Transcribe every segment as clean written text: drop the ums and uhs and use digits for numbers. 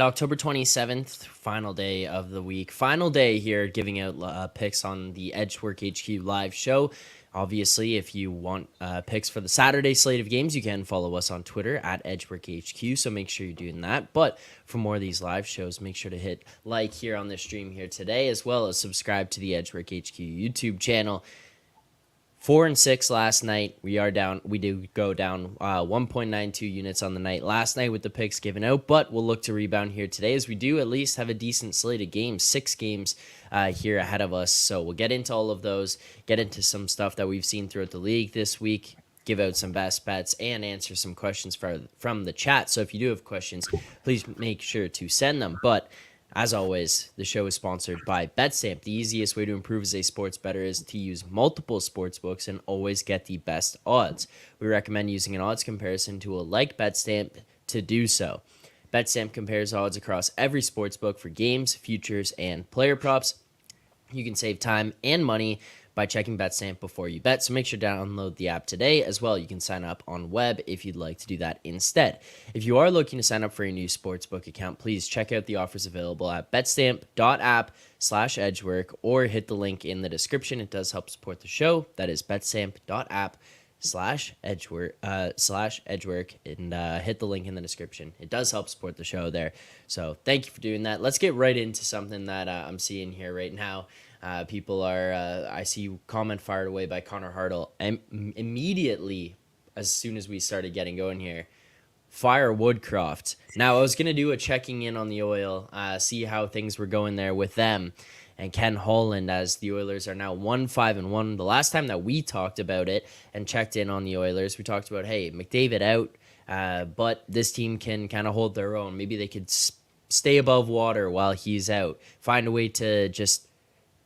October 27th, final day of the week. Final day here, giving out picks on the Edgework HQ live show. Obviously, if you want picks for the Saturday slate of games, you can follow us on Twitter at Edgework HQ, so make sure you're doing that. But for more of these live shows, make sure to hit like here on the stream here today, as well as subscribe to the Edgework HQ YouTube channel. 4-6 last night. We do go down 1.92 units on the night last night with the picks given out, but we'll look to rebound here today as we do at least have a decent slate of games, 6 games here ahead of us. So we'll get into all of those, get into some stuff that we've seen throughout the league this week, give out some best bets, and answer some questions from the chat. So if you do have questions, please make sure to send them. But as always, the show is sponsored by BetStamp. The easiest way to improve as a sports bettor is to use multiple sports books and always get the best odds. We recommend using an odds comparison tool like BetStamp to do so. BetStamp compares odds across every sports book for games, futures, and player props. You can save time and money by checking BetStamp before you bet, so make sure to download the app today. As well, you can sign up on web if you'd like to do that instead. If you are looking to sign up for a new sportsbook account, please check out the offers available at betstamp.app/edgework or hit the link in the description. It does help support the show. That is betstamp.app/edgework and hit the link in the description. It does help support the show there. So thank you for doing that. Let's get right into something that I'm seeing here right now. People are, I see comment fired away by Connor Hartle. And immediately, as soon as we started getting going here, fire Woodcroft. Now, I was going to do a checking in on the Oil, see how things were going there with them and Ken Holland, as the Oilers are now 1-5-1. The last time that we talked about it and checked in on the Oilers, we talked about, hey, McDavid out, but this team can kind of hold their own. Maybe they could stay above water while he's out, find a way to just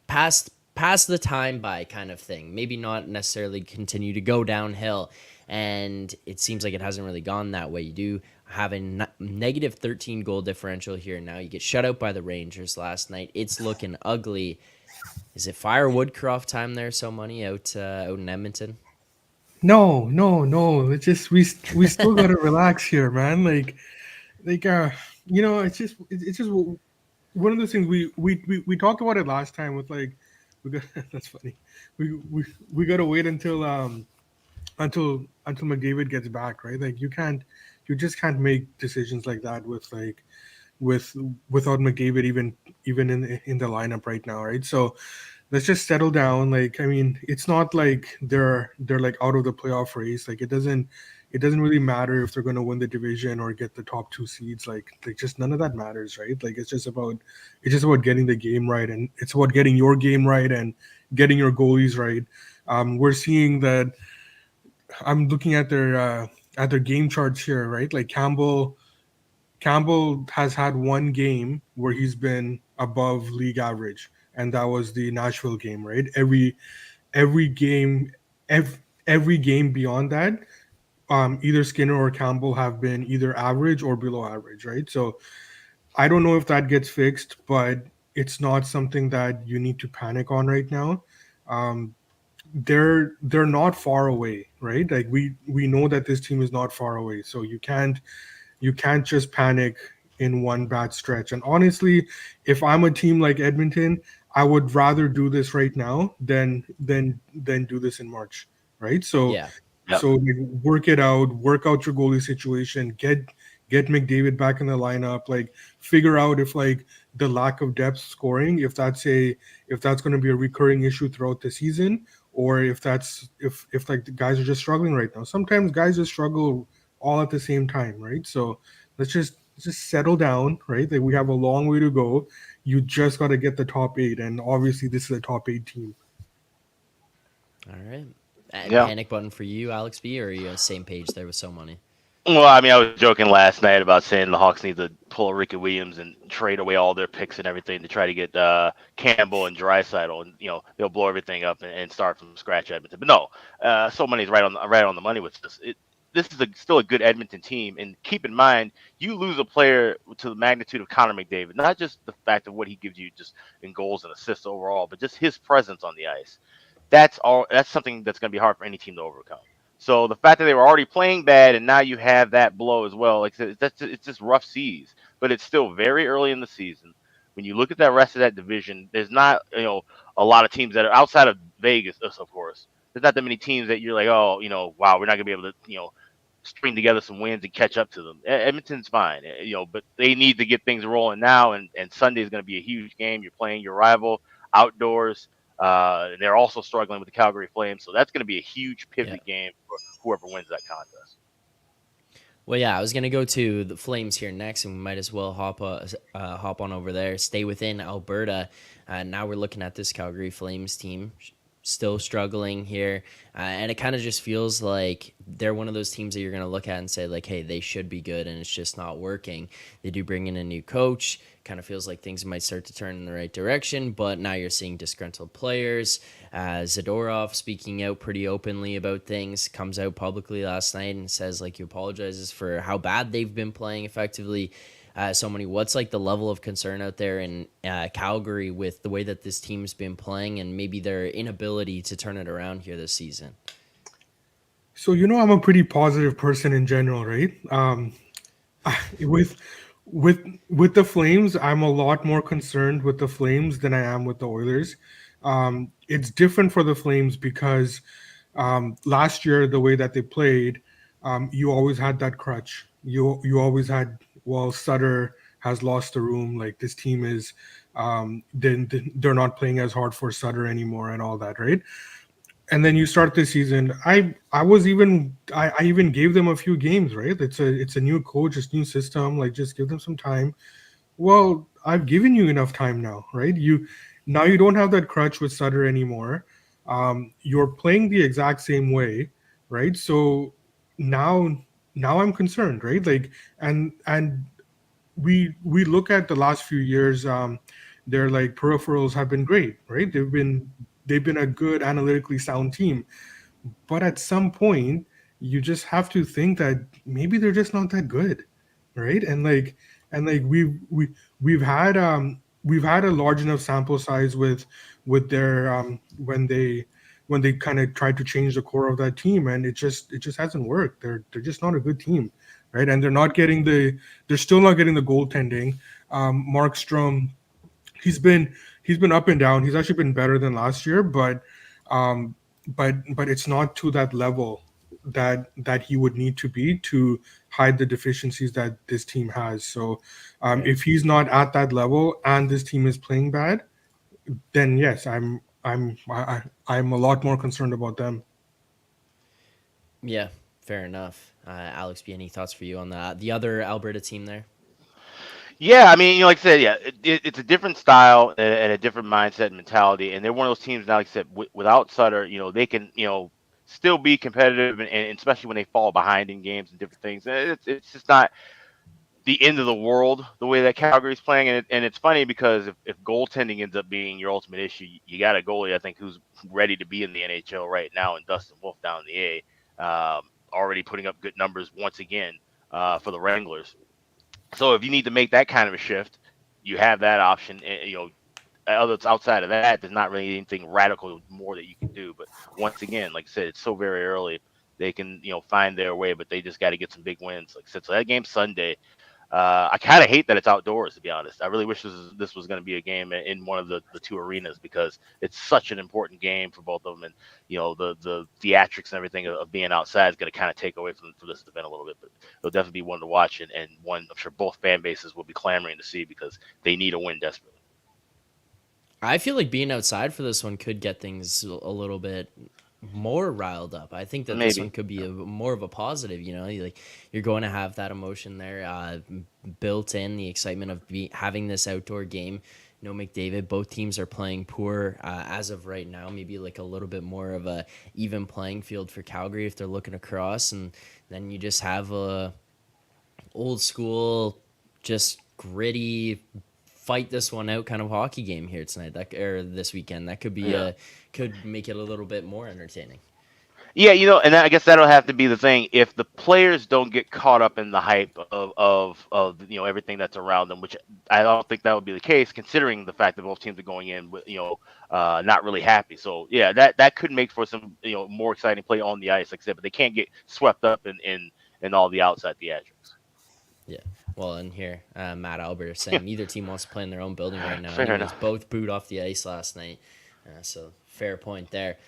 pass the time by kind of thing. Maybe not necessarily continue to go downhill. And it seems like it hasn't really gone that way. You do have a negative 13 goal differential here now. You get shut out by the Rangers last night. It's looking ugly. Is it fire Woodcroft time there, so money out in Edmonton? No. It's just we still gotta relax here, man. It's just one of those things we talked about it last time with we got that's funny. We gotta wait until McDavid gets back, right? You just can't make decisions like that without McDavid even in the lineup right now, right? So let's just settle down. It's not like they're like out of the playoff race. It doesn't really matter if they're going to win the division or get the top 2 seeds. Just none of that matters, right? It's just about getting the game right, and it's about getting your game right and getting your goalies right. We're seeing that. I'm looking at their game charts here, right? Like Campbell has had one game where he's been above league average, and that was the Nashville game, right? Every game, every game beyond that, either Skinner or Campbell have been either average or below average, right? So I don't know if that gets fixed, but it's not something that you need to panic on right now. Um, they're not far away, right? Like we know that this team is not far away, so you can't just panic in one bad stretch. And honestly, if I'm a team like Edmonton, I would rather do this right now than do this in March, right? So Yeah. Yep. work it out, work out your goalie situation, get McDavid back in the lineup, figure out if the lack of depth scoring, if that's going to be a recurring issue throughout the season, or if the guys are just struggling right now. Sometimes guys just struggle all at the same time, right? So let's just settle down, right? Like we have a long way to go. You just got to get the top 8, and obviously this is a top 8 team. All right. Yeah. Panic button for you, Alex B, or are you on the same page there with so money? Well, I mean, I was joking last night about saying the Hawks need to pull Ricky Williams and trade away all their picks and everything to try to get Campbell and Draisaitl, and they'll blow everything up and start from scratch Edmonton. But no, so money's right on the money with this. This is still a good Edmonton team, and keep in mind, you lose a player to the magnitude of Connor McDavid, not just the fact of what he gives you just in goals and assists overall, but just his presence on the ice. That's something that's going to be hard for any team to overcome. So the fact that they were already playing bad and now you have that blow as well, like I said, it's just rough seas. But it's still very early in the season. When you look at that rest of that division, there's not a lot of teams that are outside of Vegas, of course. There's not that many teams that you're like, oh, wow, we're not gonna be able to string together some wins and catch up to them. Edmonton's fine, but they need to get things rolling now. And Sunday is going to be a huge game. You're playing your rival outdoors. They're also struggling with the Calgary Flames, so that's going to be a huge Yeah. pivot game for whoever wins that contest. Well, yeah, I was gonna go to the Flames here next, and we might as well hop on over there. Stay within Alberta. Now we're looking at this Calgary Flames team, still struggling here, and it kind of just feels like they're one of those teams that you're gonna look at and say like, hey, they should be good, and it's just not working. They do bring in a new coach. Kind of feels like things might start to turn in the right direction, but now you're seeing disgruntled players. Zadorov speaking out pretty openly about things, comes out publicly last night and says like he apologizes for how bad they've been playing effectively. So many. What's like the level of concern out there in Calgary with the way that this team's been playing and maybe their inability to turn it around here this season? So I'm a pretty positive person in general, right? With with the Flames, I'm a lot more concerned with the Flames than I am with the Oilers. It's different for the Flames because last year the way that they played, you always had that crutch. You always had, well, Sutter has lost the room. Like this team is, then they're not playing as hard for Sutter anymore and all that, right? And then you start the season. I even gave them a few games, right? It's a new coach, it's new system. Like just give them some time. Well, I've given you enough time now, right? You don't have that crutch with Sutter anymore. You're playing the exact same way, right? So now now I'm concerned, right? Like and we look at the last few years, their like peripherals have been great, right? They've been a good analytically sound team, but at some point you just have to think that maybe they're just not that good, right? And like we've had a large enough sample size with their when they kind of tried to change the core of that team, and it just hasn't worked. They're just not a good team, right? And they're still not getting the goaltending. Markstrom, he's been up and down. He's actually been better than last year, um, but it's not to that level that he would need to be to hide the deficiencies that this team has. So if he's not at that level and this team is playing bad, then yes, I'm a lot more concerned about them. Yeah, fair enough. Alex, any thoughts for you on that? The other Alberta team there? Yeah, I mean, like I said, yeah, it's a different style and a different mindset and mentality, and they're one of those teams now. Like I said, without Sutter, they can, still be competitive, and especially when they fall behind in games and different things. And it's just not the end of the world the way that Calgary's playing, and it's funny because if goaltending ends up being your ultimate issue, you got a goalie I think who's ready to be in the NHL right now, and Dustin Wolf down in the A, already putting up good numbers once again for the Wranglers. So if you need to make that kind of a shift, you have that option. Other outside of that, there's not really anything radical more that you can do. But once again, like I said, it's so very early. They can find their way, but they just got to get some big wins. Like I said, so that game Sunday. I kind of hate that it's outdoors, to be honest. I really wish this was going to be a game in one of the two arenas because it's such an important game for both of them. And, the theatrics and everything of being outside is going to kind of take away from this event a little bit. But it'll definitely be one to watch and one I'm sure both fan bases will be clamoring to see because they need a win desperately. I feel like being outside for this one could get things a little bit more riled up. I think that this one Maybe. could be more of a positive. Like you're going to have that emotion there, built in the excitement of having this outdoor game. No McDavid. Both teams are playing poor as of right now. Maybe like a little bit more of a even playing field for Calgary if they're looking across, and then you just have a old school, just gritty fight this one out kind of hockey game here tonight, that or this weekend. That could be Yeah. could make it a little bit more entertaining. Yeah, and I guess that'll have to be the thing. If the players don't get caught up in the hype of everything that's around them, which I don't think that would be the case, considering the fact that both teams are going in with not really happy. So yeah, that could make for some more exciting play on the ice, like I said, but they can't get swept up in all the outside theatrics. Yeah. Well, and here, Matt Alber is saying neither team wants to play in their own building right now. Fair Anyways, enough. both booed off the ice last night. So fair point there.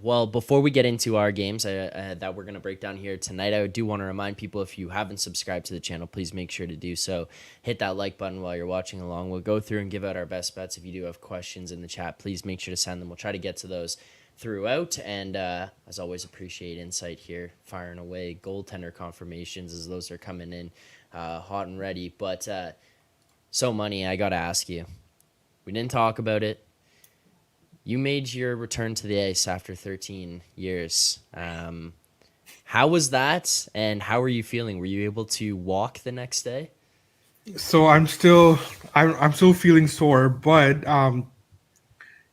Well, before we get into our games that we're going to break down here tonight, I do want to remind people, if you haven't subscribed to the channel, please make sure to do so. Hit that like button while you're watching along. We'll go through and give out our best bets. If you do have questions in the chat, please make sure to send them. We'll try to get to those throughout. And as always, appreciate insight here, firing away goaltender confirmations as those are coming in hot and ready. But so, Money, I got to ask you. We didn't talk about it. You made your return to the ice after 13 years. How was that, and how are you feeling? Were you able to walk the next day? So I'm still feeling sore, but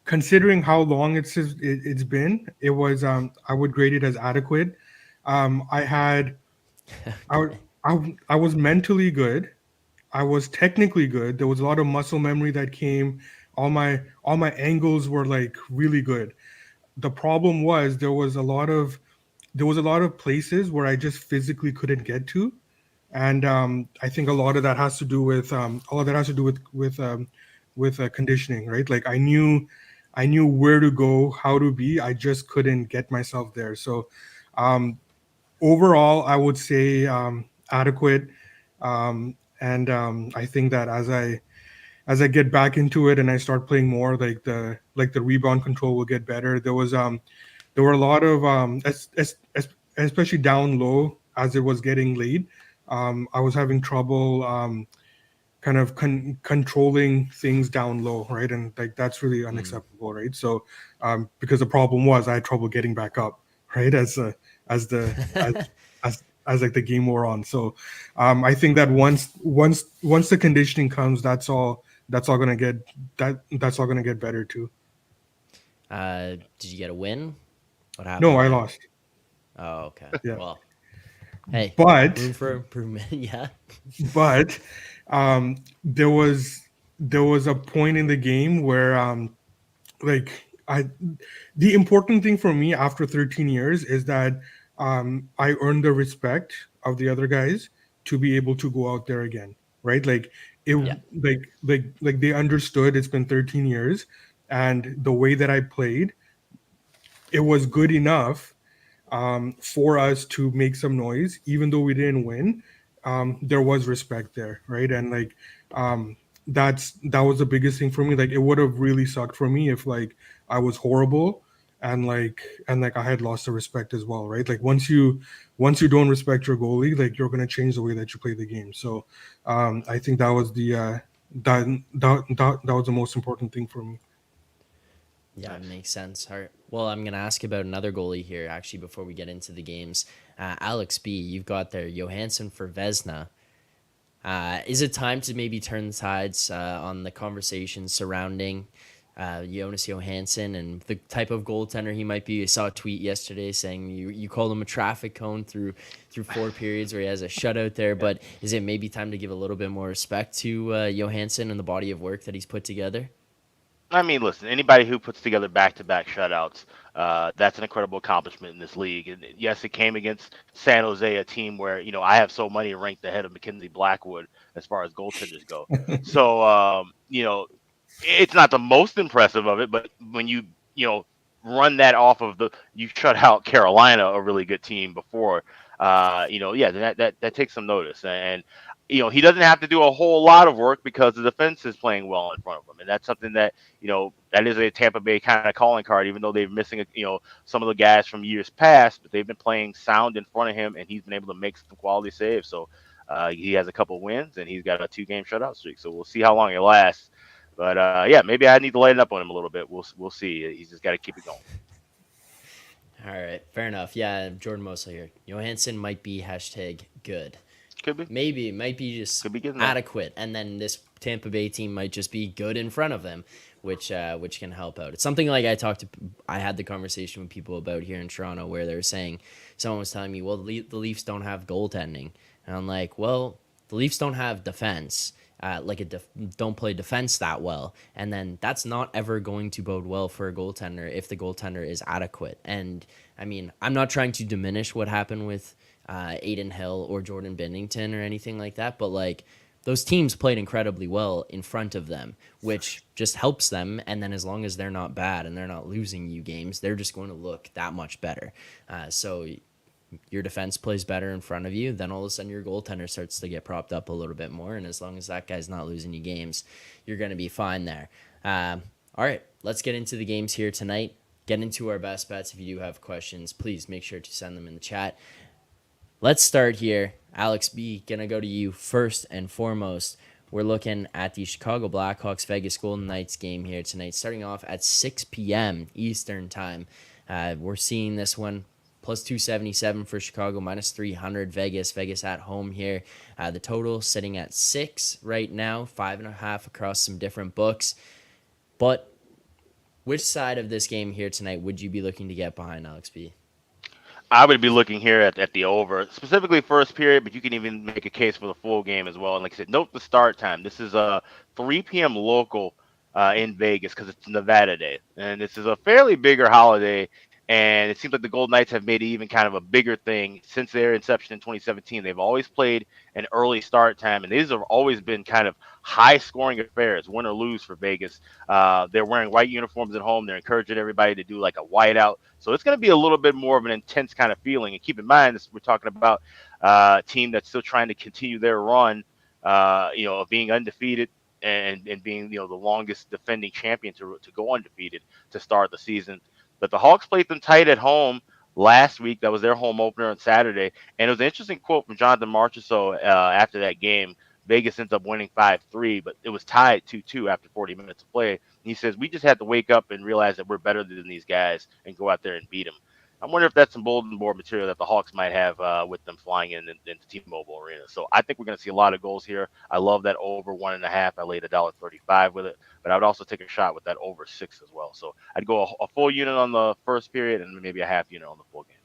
considering how long it's been, it was I would grade it as adequate. I had I was mentally good. I was technically good. There was a lot of muscle memory that came. All my angles were like really good. The problem was there was a lot of places where I just physically couldn't get to, and I think a lot of that has to do with conditioning, right? Like I knew where to go, how to be. I just couldn't get myself there. So um, overall, I would say adequate. And I think that as I get back into it and I start playing more, like the rebound control will get better. There were a lot of especially down low as it was getting late. I was having trouble kind of controlling things down low, right? And like that's really unacceptable, right? So because the problem was I had trouble getting back up, right? As the as like the game wore on. So I think that once the conditioning comes, that's all gonna get that's all gonna get better too. Did you get a win? What No, happened I there? lost. Oh, okay. Yeah, Well, hey, but room for improvement. Yeah. but there was a point in the game where like I the important thing for me after 13 years is that I earned the respect of the other guys to be able to go out there again, right? Like it Yeah. like they understood it's been 13 years, and the way that I played, it was good enough for us to make some noise, even though we didn't win. There was respect there, right? And like that was the biggest thing for me. Like it would have really sucked for me if like I was horrible and I had lost the respect as well, right? Like once you don't respect your goalie, like you're gonna change the way that you play the game. So I think that was that was the most important thing for me. Yeah, it Nice. makes sense. All right. Well, I'm going to ask about another goalie here, actually, before we get into the games. Alex B, you've got there Johansson for Vesna. Is it time to maybe turn the tides on the conversation surrounding Jonas Johansson and the type of goaltender he might be? I saw a tweet yesterday saying you called him a traffic cone through 4 periods where he has a shutout there. Yeah. But is it maybe time to give a little bit more respect to Johansson and the body of work that he's put together? I mean, listen, anybody who puts together back-to-back shutouts, that's an incredible accomplishment in this league. And yes, it came against San Jose, a team where, I have so many ranked ahead of Mackenzie Blackwood as far as goaltenders go. So, it's not the most impressive of it, but when run that off of you shut out Carolina, a really good team before, yeah, that takes some notice. And, he doesn't have to do a whole lot of work because the defense is playing well in front of him. And that's something that, that is a Tampa Bay kind of calling card, even though they're missing, some of the guys from years past, but they've been playing sound in front of him, and he's been able to make some quality saves. So he has a couple wins, and he's got a 2-game shutout streak. So we'll see how long it lasts. But yeah, maybe I need to lighten up on him a little bit. We'll see. He's just got to keep it going. All right, fair enough. Yeah, Jordan Mosley here. Johansson might be #good. Could be. Maybe it might be just Could be getting there. adequate, and then this Tampa Bay team might just be good in front of them, which can help out. It's something like I had the conversation with people about here in Toronto where they were saying, someone was telling me, well, the Leafs don't have goaltending, and I'm like, well, the Leafs don't have defense. Don't play defense that well, and then that's not ever going to bode well for a goaltender if the goaltender is adequate. And I mean, I'm not trying to diminish what happened with Aiden Hill or Jordan Binnington or anything like that, but like those teams played incredibly well in front of them, which just helps them. And then as long as they're not bad and they're not losing you games, they're just going to look that much better. So your defense plays better in front of you, then all of a sudden your goaltender starts to get propped up a little bit more. And as long as that guy's not losing you games, you're going to be fine there. All right, let's get into the games here tonight. Get into our best bets. If you do have questions, please make sure to send them in the chat. Let's start here. Alex B, going to go to you first and foremost. We're looking at the Chicago Blackhawks Vegas Golden Knights game here tonight, starting off at 6 p.m. Eastern time. We're seeing this one plus 277 for Chicago, minus 300 Vegas. Vegas at home here. The total sitting at 6 right now, 5.5 across some different books. But which side of this game here tonight would you be looking to get behind, Alex B? I would be looking here at the over, specifically first period, but you can even make a case for the full game as well. And like I said, note the start time. This is 3 p.m. local in Vegas because it's Nevada Day. And this is a fairly bigger holiday. And it seems like the Golden Knights have made it even kind of a bigger thing since their inception in 2017. They've always played an early start time, and these have always been kind of high-scoring affairs, win or lose for Vegas. They're wearing white uniforms at home. They're encouraging everybody to do like a whiteout. So it's going to be a little bit more of an intense kind of feeling. And keep in mind, we're talking about a team that's still trying to continue their run, of being undefeated and being, the longest defending champion to go undefeated to start the season. But the Hawks played them tight at home last week. That was their home opener on Saturday. And it was an interesting quote from Jonathan Marchessault after that game. Vegas ends up winning 5-3, but it was tied 2-2 after 40 minutes of play. And he says, we just had to wake up and realize that we're better than these guys and go out there and beat them. I wonder if that's some bulletin board material that the Hawks might have with them flying into T-Mobile Arena. So I think we're going to see a lot of goals here. I love that over 1.5. I laid $1.35 with it, but I would also take a shot with that over 6 as well. So I'd go a full unit on the first period and maybe a half unit on the full game.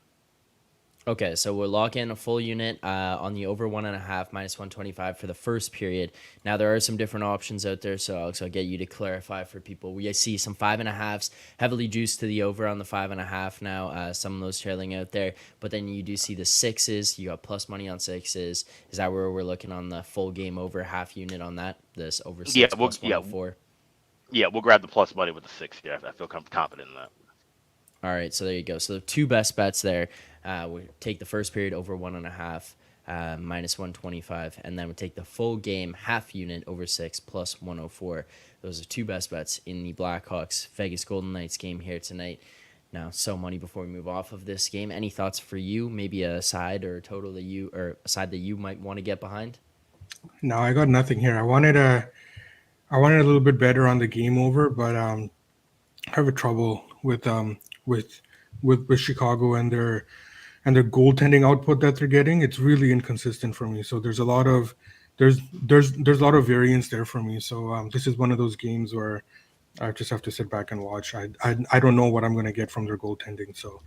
Okay, so we'll lock in a full unit on the over 1.5 minus 125 for the first period. Now there are some different options out there, so Alex, I'll get you to clarify for people. We see some 5.5s heavily juiced to the over on the 5.5 now. Some of those trailing out there, but then you do see the 6s. You got plus money on 6s. Is that where we're looking on the full game over half unit on that? This over 6 plus 104. Yeah, we'll grab the plus money with the 6. Yeah, I feel confident in that. All right, so there you go. So the two best bets there. We take the first period over 1.5 minus 125, and then we take the full game half unit over 6 plus 104. Those are two best bets in the Blackhawks Vegas Golden Knights game here tonight. Now, so money before we move off of this game. Any thoughts for you? Maybe a side or a total that a side that you might want to get behind? No, I got nothing here. I wanted a little bit better on the game over, but I have a trouble with Chicago and their goaltending output that they're getting. It's really inconsistent for me. So there's a lot of variance there for me. So this is one of those games where I just have to sit back and watch. I don't know what I'm going to get from their goaltending. So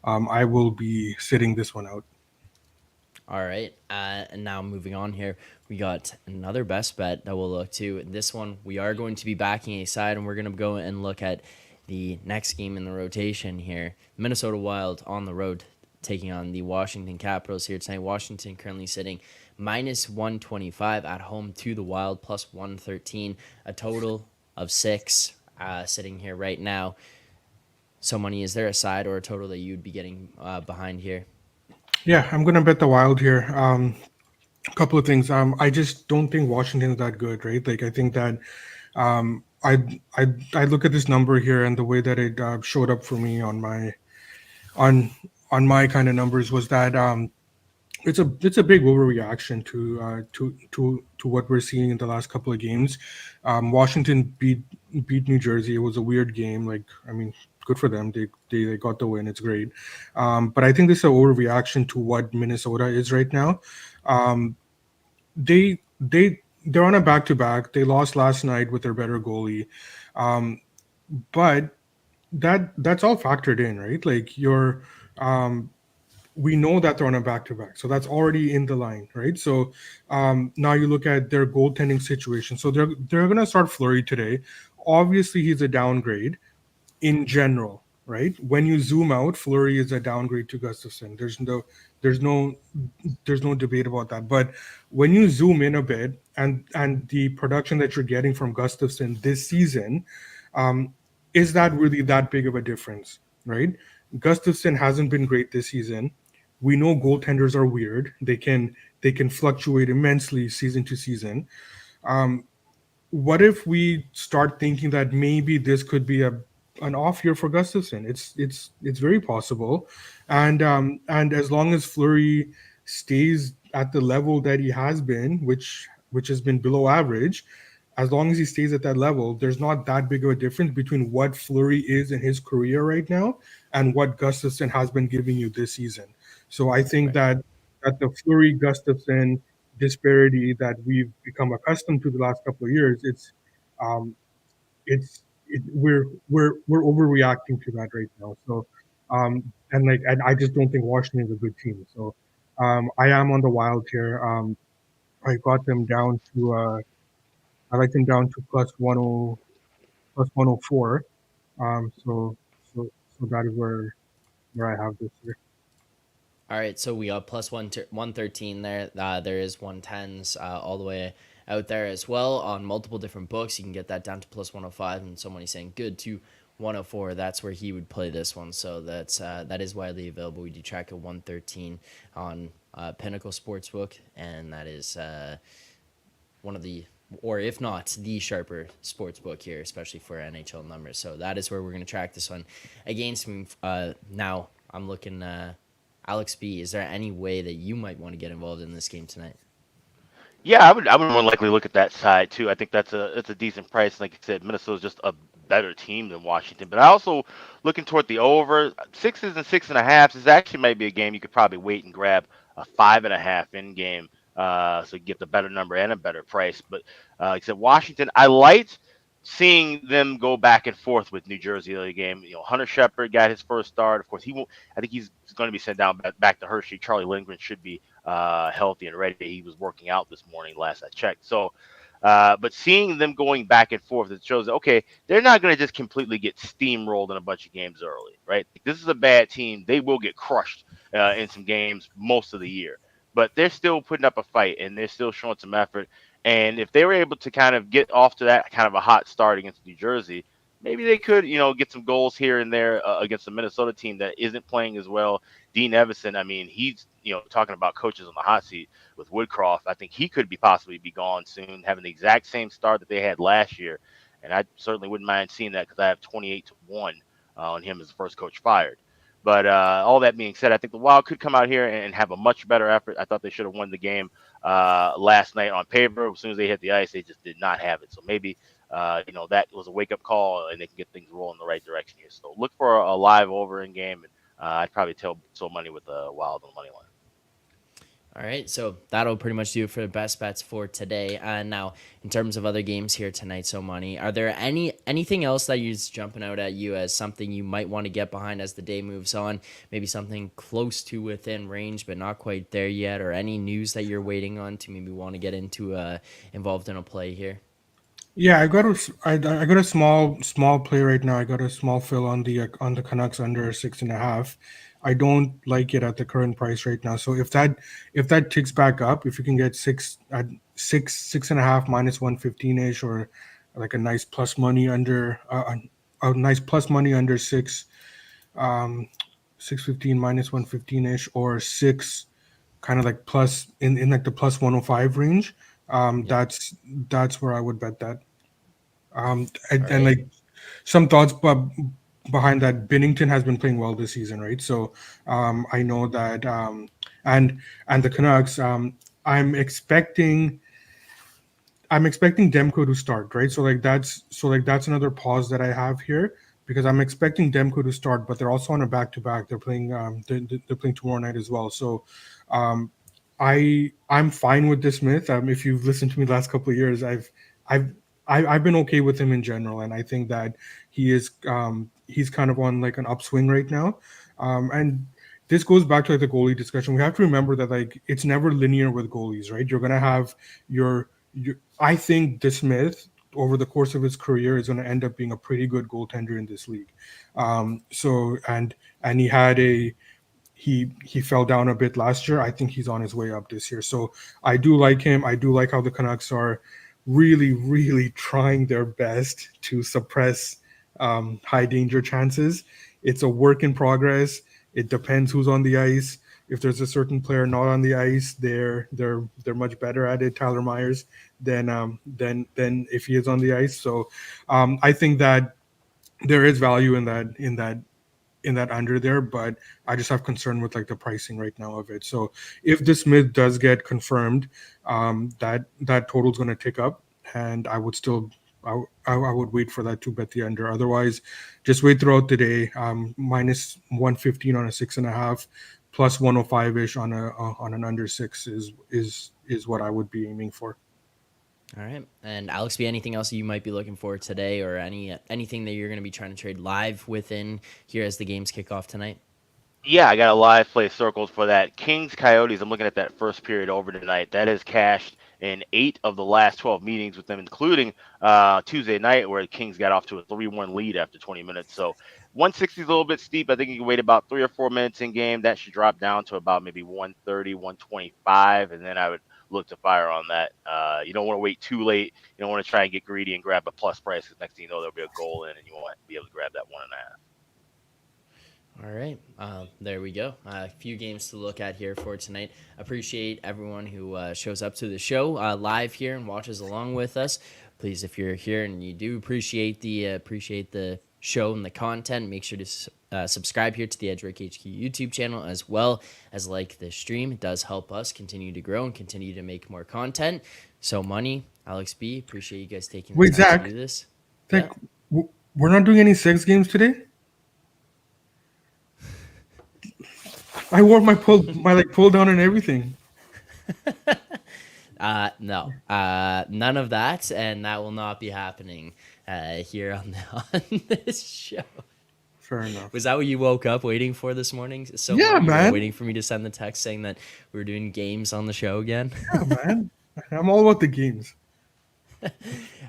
I will be sitting this one out. All right. And now moving on here, we got another best bet that we'll look to. This one, we are going to be backing a side, and we're going to go and look at the next game in the rotation here. Minnesota Wild on the road taking on the Washington Capitals here tonight. Washington currently sitting minus 125 at home to the Wild, plus 113. A total of 6 sitting here right now. So, Money, is there a side or a total that you'd be getting behind here? Yeah, I'm going to bet the Wild here. A couple of things. I just don't think Washington is that good, right? Like, I think that I look at this number here, and the way that it showed up for me on my kind of numbers was that it's a big overreaction to what we're seeing in the last couple of games. Washington beat New Jersey. It was a weird game. Like, I mean, good for them. They got the win. It's great. But I think this is an overreaction to what Minnesota is right now. they're on a back to back. They lost last night with their better goalie, um, but that's all factored in, right? Like um, we know that they're on a back to back, so that's already in the line, right? So now you look at their goaltending situation. So they're gonna start Fleury today. Obviously, he's a downgrade in general, right? When you zoom out, Fleury is a downgrade to Gustafson. There's no, there's no debate about that. But when you zoom in a bit, and the production that you're getting from Gustafson this season, um, is that really that big of a difference, right? Gustafson hasn't been great this season. We know goaltenders are weird. They can fluctuate immensely season to season. Um, what if we start thinking that maybe this could be a an off year for Gustafson? It's very possible, and as long as Fleury stays at the level that he has been, which has been below average, as long as he stays at that level, there's not that big of a difference between what Fleury is in his career right now and what Gustafson has been giving you this season. So I think Right. that the Fleury Gustafson disparity that we've become accustomed to the last couple of years, um, we're overreacting to that right now. So and like I just don't think Washington is a good team. So I am on the Wild here. I got them down to I like them down to plus 104. So so that is where I have this year. All right, so we got plus 113 there. There is 110s all the way out there as well on multiple different books. You can get that down to plus 105, and somebody's saying good to 104. That's where he would play this one. So that is widely available. We do track a 113 on Pinnacle Sportsbook, and that is one of the, or if not the sharper sports book here, especially for NHL numbers. So that is where we're going to track this one against me. Now I'm looking. Alex B, is there any way that you might want to get involved in this game tonight? Yeah, I would more likely look at that side too. I think that's a decent price. Like you said, Minnesota's just a better team than Washington. But I also looking toward the over sixes and 6.5s is actually might be a game you could probably wait and grab a 5.5 in game. So you get the better number and a better price. But like I said, Washington, I liked seeing them go back and forth with New Jersey the other game. Hunter Shepard got his first start. Of course, he won't. I think he's going to be sent down back to Hershey. Charlie Lindgren should be healthy and ready. He was working out this morning, last I checked. So, but seeing them going back and forth, it shows that, okay, they're not going to just completely get steamrolled in a bunch of games early, right? This is a bad team. They will get crushed in some games most of the year, but they're still putting up a fight and they're still showing some effort. And if they were able to kind of get off to that kind of a hot start against New Jersey, maybe they could, get some goals here and there against a Minnesota team that isn't playing as well. Dean Evison, I mean, he's talking about coaches on the hot seat with Woodcroft. I think he could be possibly be gone soon, having the exact same start that they had last year, and I certainly wouldn't mind seeing that because I have 28-1 on him as the first coach fired. But all that being said, I think the Wild could come out here and have a much better effort. I thought they should have won the game last night on paper. As soon as they hit the ice, they just did not have it. So maybe that was a wake up call, and they can get things rolling in the right direction here. So look for a live over in game, and I'd probably tell so money with the Wild on the money line. All right, so that'll pretty much do it for the best bets for today. Now, in terms of other games here tonight, so money, are there anything else that is jumping out at you as something you might want to get behind as the day moves on? Maybe something close to within range, but not quite there yet, or any news that you're waiting on to maybe want to get into involved in a play here? Yeah, I got a small play right now. I got a small fill on the Canucks under 6.5. I don't like it at the current price right now. So if that ticks back up, if you can get six at 6.5 minus 115 ish, or like a nice plus money under a nice plus money under six, 615 minus 115 ish, or six kind of like plus in like the plus 105 range. Yep. That's where I would bet that. All And right. like some thoughts behind that, Binnington has been playing well this season, right? So I know that, and the Canucks, I'm expecting I'm expecting Demko to start, right? So that's another pause that I have here, because I'm expecting Demko to start, but they're also on a back to back. They're playing they're playing tomorrow night as well. So um, I'm fine with this Smith. If you've listened to me the last couple of years, I've I've been okay with him in general, and I think that he's kind of on like an upswing right now. And this goes back to like the goalie discussion. We have to remember that like it's never linear with goalies, right? You're gonna have your I think this Smith over the course of his career is going to end up being a pretty good goaltender in this league. So and he had a he fell down a bit last year. I think he's on his way up this year. So I do like him. I do like how the Canucks are really, really trying their best to suppress high danger chances. It's a work in progress. It depends who's on the ice. If there's a certain player not on the ice, they're much better at it. Tyler Myers than if he is on the ice. So I think that there is value in that under there, but I just have concern with like the pricing right now of it. So if this mid does get confirmed, that total is going to tick up, and I would still I would wait for that to bet the under. Otherwise, just wait throughout the day. Minus 115 on a 6.5, plus 105 ish on an under 6 is what I would be aiming for. All right. And Alex, be anything else you might be looking for today, or anything that you're going to be trying to trade live within here as the games kick off tonight? Yeah, I got a live play circled for that. Kings Coyotes. I'm looking at that first period over tonight. That is cashed in 8 of the last 12 meetings with them, including Tuesday night, where the Kings got off to a 3-1 lead after 20 minutes. So 160 is a little bit steep. I think you can wait about 3 or 4 minutes in game. That should drop down to about maybe 130, 125, and then I would look to fire on that. You don't want to wait too late. You don't want to try and get greedy and grab a plus price, because next thing you know, there'll be a goal in, and you won't be able to grab that 1.5. All right. There we go. A few games to look at here for tonight. Appreciate everyone who shows up to the show live here and watches along with us. Please, if you're here and you do appreciate the show and the content, make sure to subscribe here to the Edgework HQ YouTube channel, as well as like the stream. It does help us continue to grow and continue to make more content. So Money, Alex B, appreciate you guys taking the time Zach, to do this. Zach, we're not doing any 6 games today? I wore my pull down and everything. No, none of that, and that will not be happening here on this show. Fair enough. Was that what you woke up waiting for this morning? So yeah, man. Waiting for me to send the text saying that we were doing games on the show again? Yeah, man. I'm all about the games.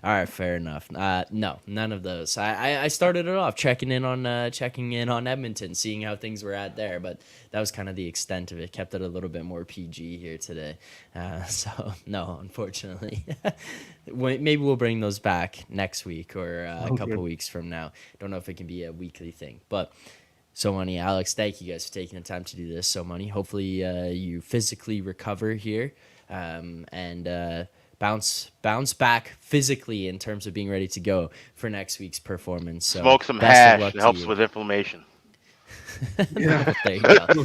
All right, fair enough. No, none of those. I started it off checking in on Edmonton, seeing how things were at there, but that was kind of the extent of it. Kept it a little bit more PG here today. So no, unfortunately. Maybe we'll bring those back next week or a couple weeks from now. Don't know if it can be a weekly thing, but. So Money, Alex, thank you guys for taking the time to do this. So Money, hopefully you physically recover here and bounce back physically in terms of being ready to go for next week's performance. So smoke some hash. It helps with inflammation. Yeah. There you go.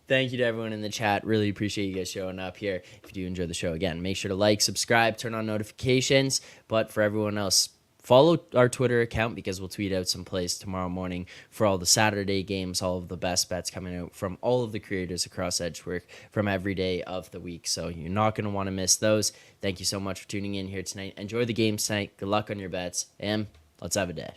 Thank you to everyone in the chat. Really appreciate you guys showing up here. If you do enjoy the show, again, make sure to like, subscribe, turn on notifications. But for everyone else, follow our Twitter account, because we'll tweet out some plays tomorrow morning for all the Saturday games, all of the best bets coming out from all of the creators across Edgework from every day of the week. So you're not going to want to miss those. Thank you so much for tuning in here tonight. Enjoy the games tonight. Good luck on your bets, and let's have a day.